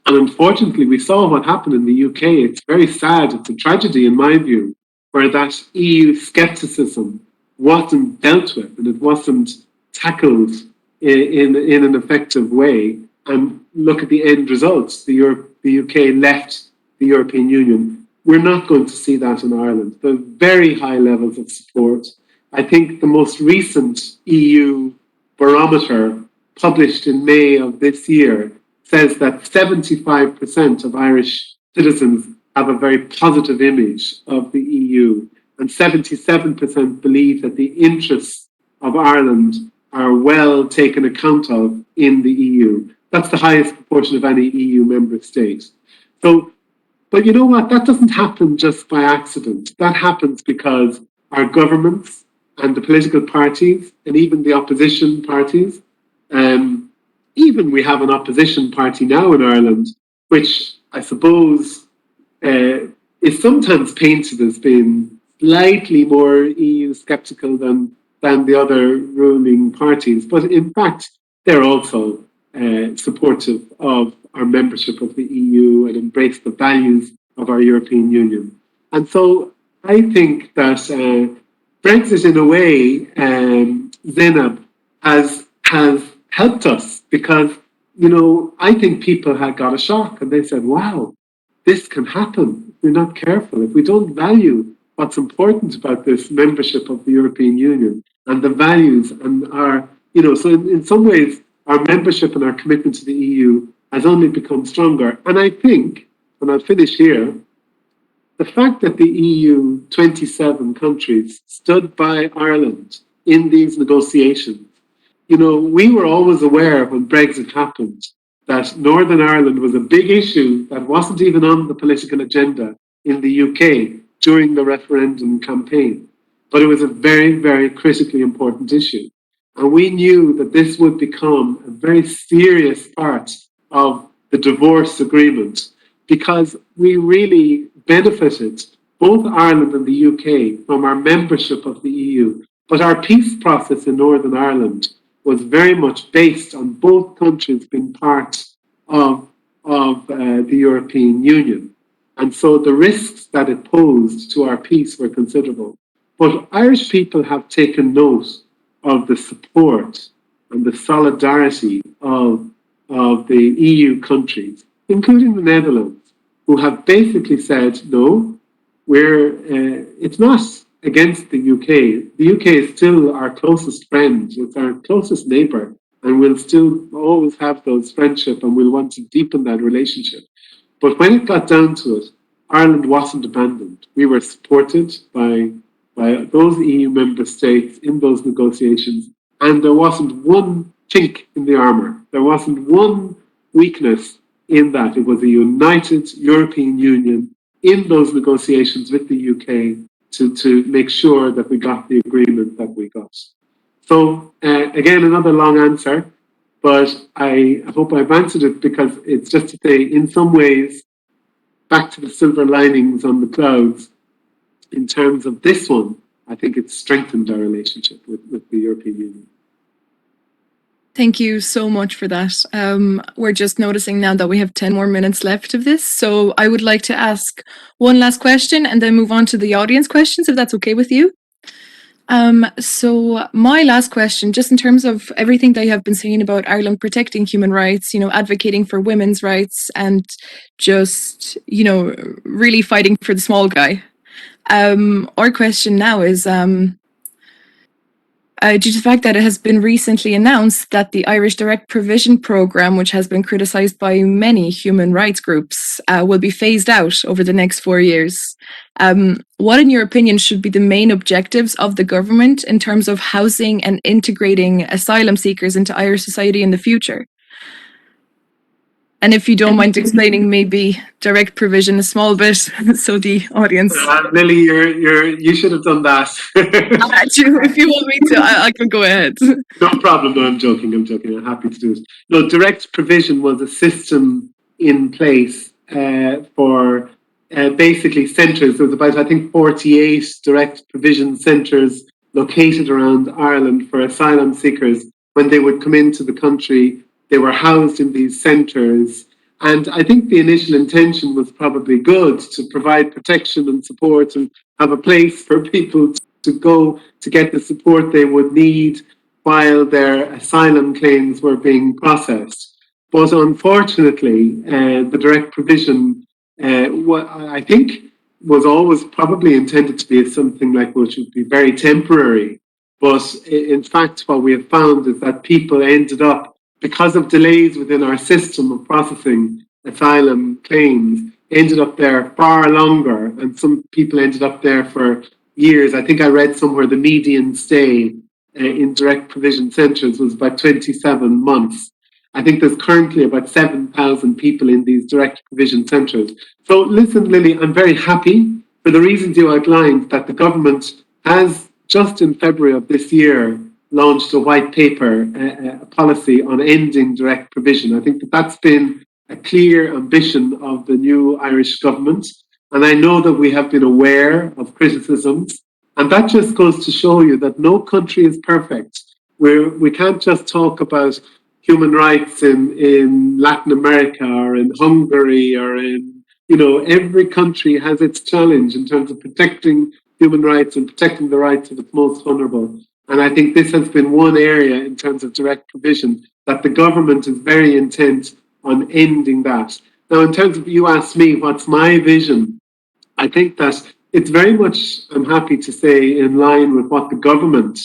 and unfortunately we saw what happened in the UK, it's very sad, it's a tragedy in my view, where that EU scepticism wasn't dealt with and it wasn't tackled in an effective way. And look at the end results. The UK left the European Union. We're not going to see that in Ireland. There's very high levels of support. I think the most recent EU barometer published in May of this year says that 75% of Irish citizens have a very positive image of the EU, and 77% believe that the interests of Ireland are well taken account of in the EU. That's the highest proportion of any EU member state. So, but you know what? That doesn't happen just by accident. That happens because our governments and the political parties and even the opposition parties, even we have an opposition party now in Ireland, which I suppose is sometimes painted as being slightly more EU sceptical than the other ruling parties. But in fact, they're also supportive of our membership of the EU and embrace the values of our European Union. And so I think that Brexit, in a way, Zainab, has helped us because, you know, I think people had got a shock and they said, wow, this can happen if we're not careful, if we don't value what's important about this membership of the European Union and the values and our, you know, so in some ways, our membership and our commitment to the EU has only become stronger. And I think, and I'll finish here, the fact that the EU 27 countries stood by Ireland in these negotiations, you know, we were always aware when Brexit happened that Northern Ireland was a big issue that wasn't even on the political agenda in the UK during the referendum campaign. But it was a very, very critically important issue. And we knew that this would become a very serious part of the divorce agreement because we really benefited, both Ireland and the UK, from our membership of the EU. But our peace process in Northern Ireland was very much based on both countries being part of the European Union. And so the risks that it posed to our peace were considerable. But Irish people have taken note of the support and the solidarity of the EU countries, including the Netherlands, who have basically said, no, it's not against the UK. The UK is still our closest friend, it's our closest neighbour, and we'll still always have those friendship and we'll want to deepen that relationship. But when it got down to it, Ireland wasn't abandoned. We were supported by those EU member states in those negotiations, and there wasn't one chink in the armour. There wasn't one weakness in that. It was a united European Union in those negotiations with the UK to make sure that we got the agreement that we got. So again, another long answer, but I hope I've answered it because it's just to say, in some ways, back to the silver linings on the clouds, in terms of this one, I think it's strengthened our relationship with the European Union. Thank you so much for that. We're just noticing now that we have 10 more minutes left of this. So I would like to ask one last question and then move on to the audience questions, if that's okay with you. So my last question, just in terms of everything that you have been saying about Ireland protecting human rights, you know, advocating for women's rights and just, you know, really fighting for the small guy. Our question now is, due to the fact that it has been recently announced that the Irish Direct Provision Programme, which has been criticised by many human rights groups, will be phased out over the next 4 years. What, in your opinion, should be the main objectives of the government in terms of housing and integrating asylum seekers into Irish society in the future? And if you don't mind explaining maybe direct provision a small bit, so the audience. Lily, you should have done that. If you want me to, I can go ahead. No problem. No, I'm joking. I'm happy to do it. No, direct provision was a system in place for basically centres. There was about, I think, 48 direct provision centres located around Ireland for asylum seekers when they would come into the country, they were housed in these centres. And I think the initial intention was probably good, to provide protection and support and have a place for people to go to get the support they would need while their asylum claims were being processed. But unfortunately, the direct provision, what I think was always probably intended to be something like which would be very temporary. But in fact, what we have found is that people ended up, because of delays within our system of processing asylum claims, ended up there far longer, and some people ended up there for years. I think I read somewhere the median stay in direct provision centres was about 27 months. I think there's currently about 7,000 people in these direct provision centres. So listen, Lily, I'm very happy for the reasons you outlined that the government has, just in February of this year, launched a white paper, a policy on ending direct provision. I think that that's been a clear ambition of the new Irish government. And I know that we have been aware of criticisms. And that just goes to show you that no country is perfect. We can't just talk about human rights in Latin America or in Hungary or in, every country has its challenge in terms of protecting human rights and protecting the rights of its most vulnerable. And I think this has been one area in terms of direct provision that the government is very intent on ending that. Now, in terms of, you asked me, what's my vision? I think that it's very much, I'm happy to say, in line with what the government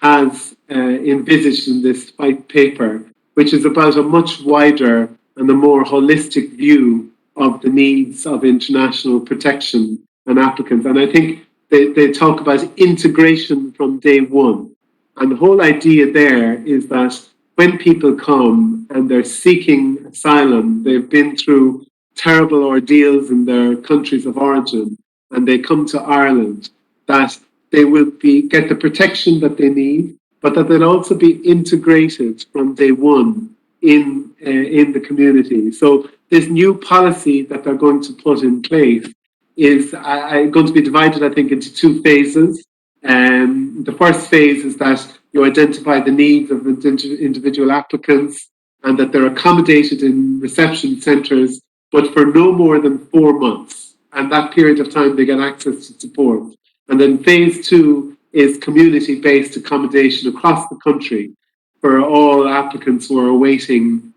has envisaged in this white paper, which is about a much wider and a more holistic view of the needs of international protection and applicants. And I think they talk about integration from day one. And the whole idea there is that when people come and they're seeking asylum, they've been through terrible ordeals in their countries of origin, and they come to Ireland, that they will get the protection that they need, but that they'll also be integrated from day one in the community. So this new policy that they're going to put in place is going to be divided, I think, into two phases. The first phase is that you identify the needs of individual applicants and that they're accommodated in reception centres, but for no more than 4 months. And that period of time, they get access to support. And then phase two is community-based accommodation across the country for all applicants who are awaiting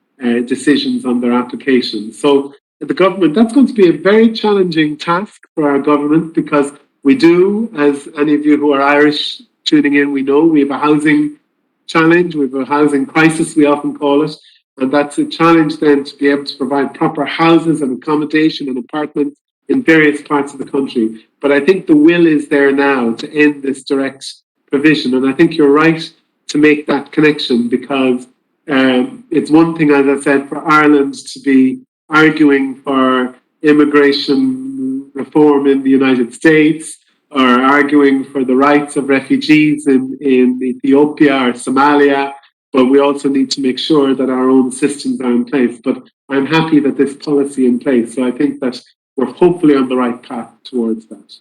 decisions on their applications. So the government, that's going to be a very challenging task for our government, because we do, as any of you who are Irish tuning in, we know we have a housing challenge, we have a housing crisis, we often call it. And that's a challenge then to be able to provide proper houses and accommodation and apartments in various parts of the country. But I think the will is there now to end this direct provision. And I think you're right to make that connection, because it's one thing, as I said, for Ireland to be arguing for immigration reform in the United States, or arguing for the rights of refugees in Ethiopia or Somalia, but we also need to make sure that our own systems are in place. But I'm happy that this policy in place. So I think that we're hopefully on the right path towards that.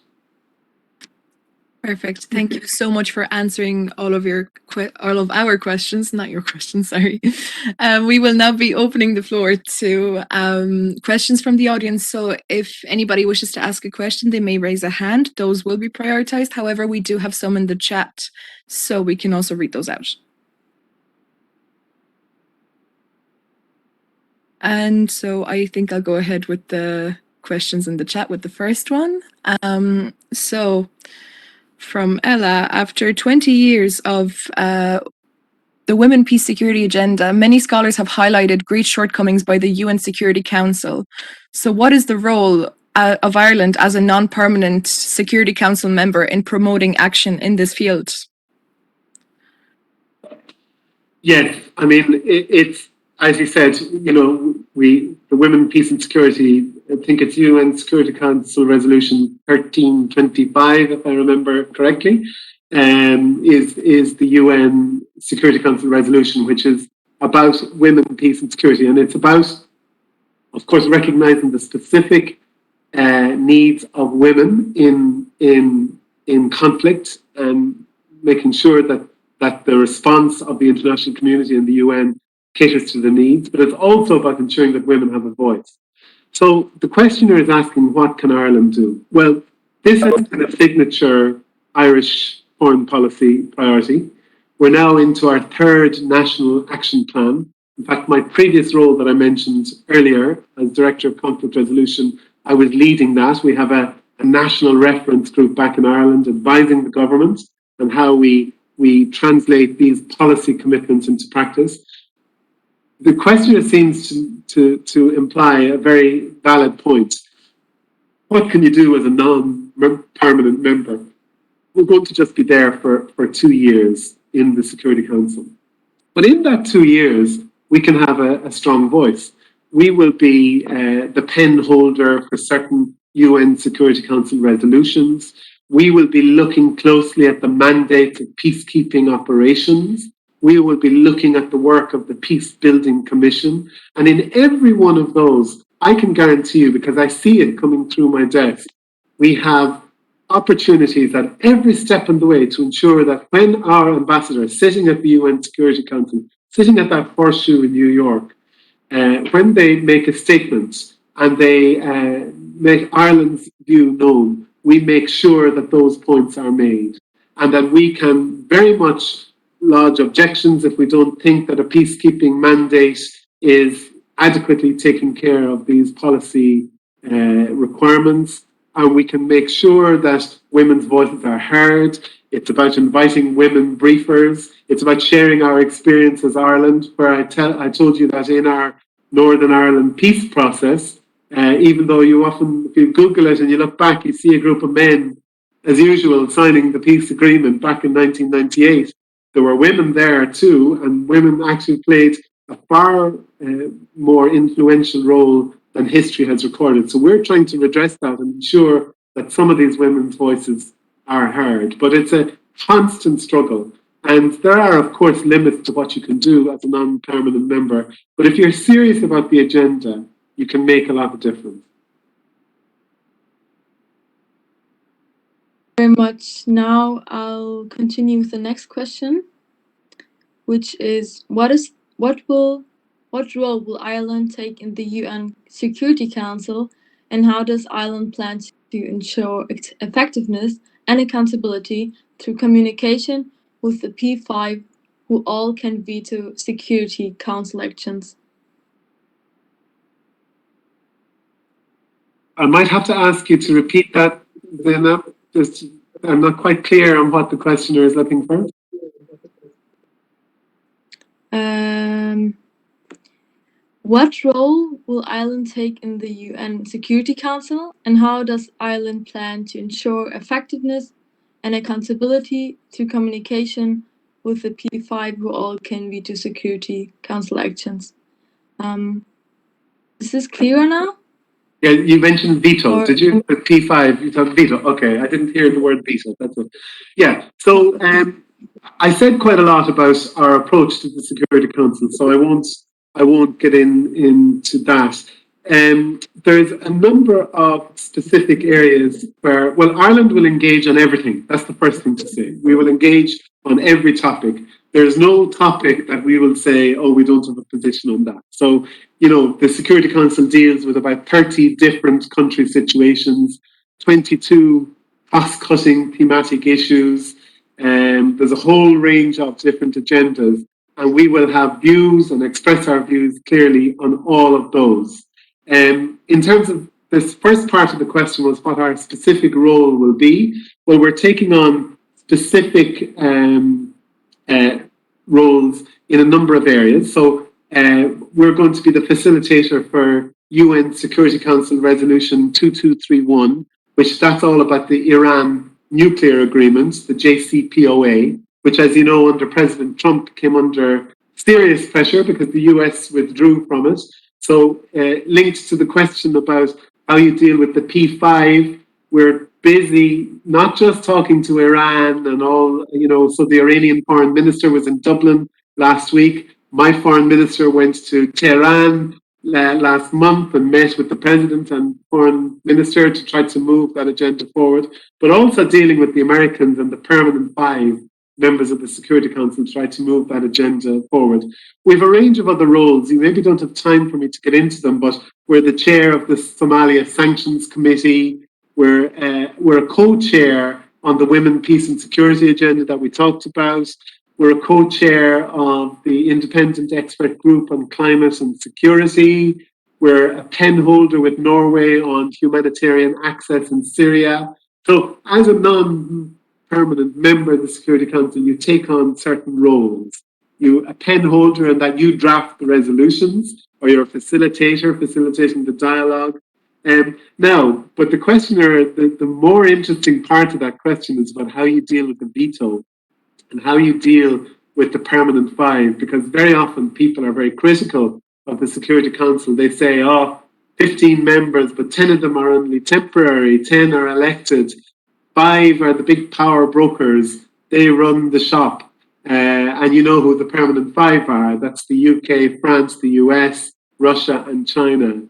Perfect. Thank you so much for answering all of our questions. Not your questions, sorry. We will now be opening the floor to questions from the audience. So if anybody wishes to ask a question, they may raise a hand. Those will be prioritized. However, we do have some in the chat, so we can also read those out. And so I think I'll go ahead with the questions in the chat with the first one. So from Ella, after 20 years of the Women, Peace, Security agenda, many scholars have highlighted great shortcomings by the UN Security Council. So what is the role of Ireland as a non-permanent Security Council member in promoting action in this field? Yes, I mean, it's, as you said, the Women, Peace and Security, I think it's UN Security Council Resolution 1325, if I remember correctly, is the UN Security Council resolution, which is about women, peace and security. And it's about, of course, recognizing the specific needs of women in conflict, and making sure that that the response of the international community and the UN caters to the needs, but it's also about ensuring that women have a voice. So the questioner is asking, what can Ireland do? Well, this has been a signature Irish foreign policy priority. We're now into our third national action plan. In fact, my previous role that I mentioned earlier as Director of Conflict Resolution, I was leading that. We have a national reference group back in Ireland advising the government on how we translate these policy commitments into practice. The questioner seems to imply a very valid point. What can you do as a non-permanent member? We're going to just be there for 2 years in the Security Council. But in that 2 years, we can have a strong voice. We will be the pen holder for certain UN Security Council resolutions. We will be looking closely at the mandates of peacekeeping operations. We will be looking at the work of the Peace Building Commission. And in every one of those, I can guarantee you, because I see it coming through my desk, we have opportunities at every step in the way to ensure that when our ambassador is sitting at the UN Security Council, sitting at that horseshoe in New York, when they make a statement and they make Ireland's view known, we make sure that those points are made and that we can very much lodge objections if we don't think that a peacekeeping mandate is adequately taking care of these policy requirements. And we can make sure that women's voices are heard. It's about inviting women briefers. It's about sharing our experience as Ireland, where I told you that in our Northern Ireland peace process, even though you often, if you Google it and you look back, you see a group of men, as usual, signing the peace agreement back in 1998. There were women there too, and women actually played a far more influential role than history has recorded. So we're trying to redress that and ensure that some of these women's voices are heard. But it's a constant struggle. And there are, of course, limits to what you can do as a non-permanent member. But if you're serious about the agenda, you can make a lot of difference. Very much. Now I'll continue with the next question, which is what role will Ireland take in the UN Security Council, and how does Ireland plan to ensure effectiveness and accountability through communication with the P5, who all can veto Security Council actions? I might have to ask you to repeat that, Zainab. I'm not quite clear on what the questioner is looking for. What role will Ireland take in the UN Security Council, and how does Ireland plan to ensure effectiveness and accountability through communication with the P5, who all can veto Security Council actions? Is this clearer now? Yeah, you mentioned veto. Did you? P5, you thought veto. Okay, I didn't hear the word veto. That's it. Yeah, so I said quite a lot about our approach to the Security Council, so I won't get into that. There's a number of specific areas where, well, Ireland will engage on everything. That's the first thing to say. We will engage on every topic. There's no topic that we will say, oh, we don't have a position on that. So, you know, the Security Council deals with about 30 different country situations, 22 cost-cutting thematic issues. There's a whole range of different agendas, and we will have views and express our views clearly on all of those. In terms of this first part of the question was what our specific role will be. Well, we're taking on specific roles in a number of areas. So we're going to be the facilitator for UN Security Council Resolution 2231, which that's all about the Iran nuclear agreements, the JCPOA, which, as you know, under President Trump came under serious pressure because the US withdrew from it. So linked to the question about how you deal with the P5, we're busy not just talking to Iran and all, you know, so the Iranian foreign minister was in Dublin last week. My foreign minister went to Tehran last month and met with the president and foreign minister to try to move that agenda forward, but also dealing with the Americans and the permanent five members of the Security Council try to move that agenda forward. We have a range of other roles. You maybe don't have time for me to get into them, but we're the chair of the Somalia Sanctions Committee. We're a co-chair on the Women, Peace and Security agenda that we talked about. We're a co-chair of the Independent Expert Group on Climate and Security. We're a pen holder with Norway on humanitarian access in Syria. So as a non-permanent member of the Security Council, you take on certain roles. You're a pen holder in that you draft the resolutions, or you're a facilitator, facilitating the dialogue. Now, but the questioner, the more interesting part of that question is about how you deal with the veto and how you deal with the permanent five, because very often people are very critical of the Security Council. They say, 15 members, but 10 of them are only temporary, 10 are elected, 5 are the big power brokers, they run the shop. And you know who the permanent 5 are. That's the UK, France, the US, Russia and China.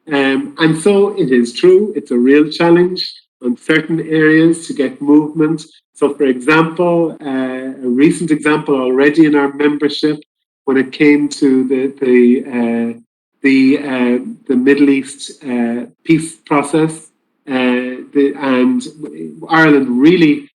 And so it is true, it's a real challenge on certain areas to get movement. So for example, a recent example already in our membership, when it came to the Middle East peace process, and Ireland really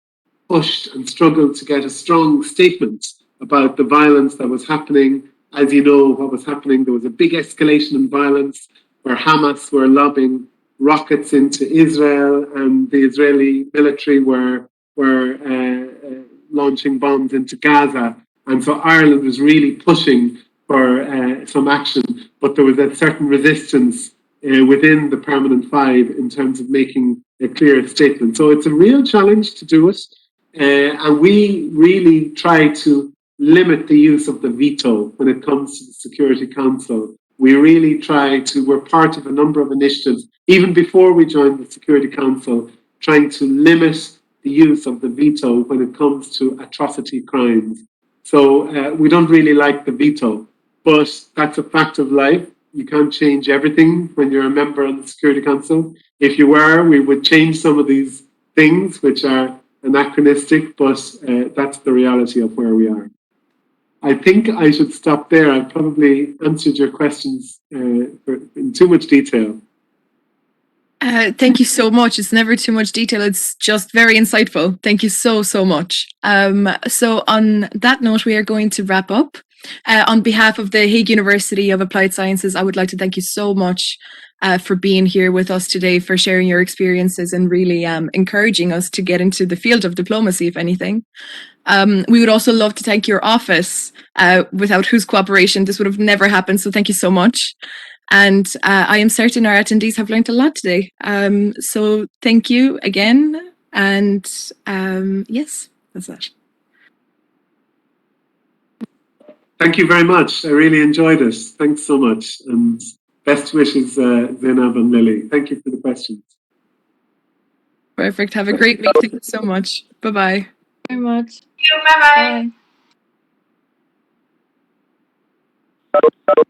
pushed and struggled to get a strong statement about the violence that was happening. As you know, what was happening, there was a big escalation in violence where Hamas were lobbing rockets into Israel, and the Israeli military were launching bombs into Gaza. And so Ireland was really pushing for some action, but there was a certain resistance within the permanent five in terms of making a clear statement. So it's a real challenge to do it. And we really try to limit the use of the veto when it comes to the Security Council. We really try to, we're part of a number of initiatives, even before we joined the Security Council, trying to limit the use of the veto when it comes to atrocity crimes. So we don't really like the veto, but that's a fact of life. You can't change everything when you're a member of the Security Council. If you were, we would change some of these things which are anachronistic, but that's the reality of where we are. I think I should stop there. I probably answered your questions in too much detail. Thank you so much. It's never too much detail. It's just very insightful. Thank you so much. So on that note, we are going to wrap up. On behalf of the Hague University of Applied Sciences, I would like to thank you so much for being here with us today, for sharing your experiences and really encouraging us to get into the field of diplomacy, if anything. We would also love to thank your office, without whose cooperation this would have never happened. So thank you so much. And I am certain our attendees have learned a lot today. So thank you again. And yes, that's that. Thank you very much. I really enjoyed it. Thanks so much. And best wishes, Zainab and Lily. Thank you for the questions. Perfect. Have a great week. Thank you so much. Bye-bye. Very much. Bye-bye. Bye.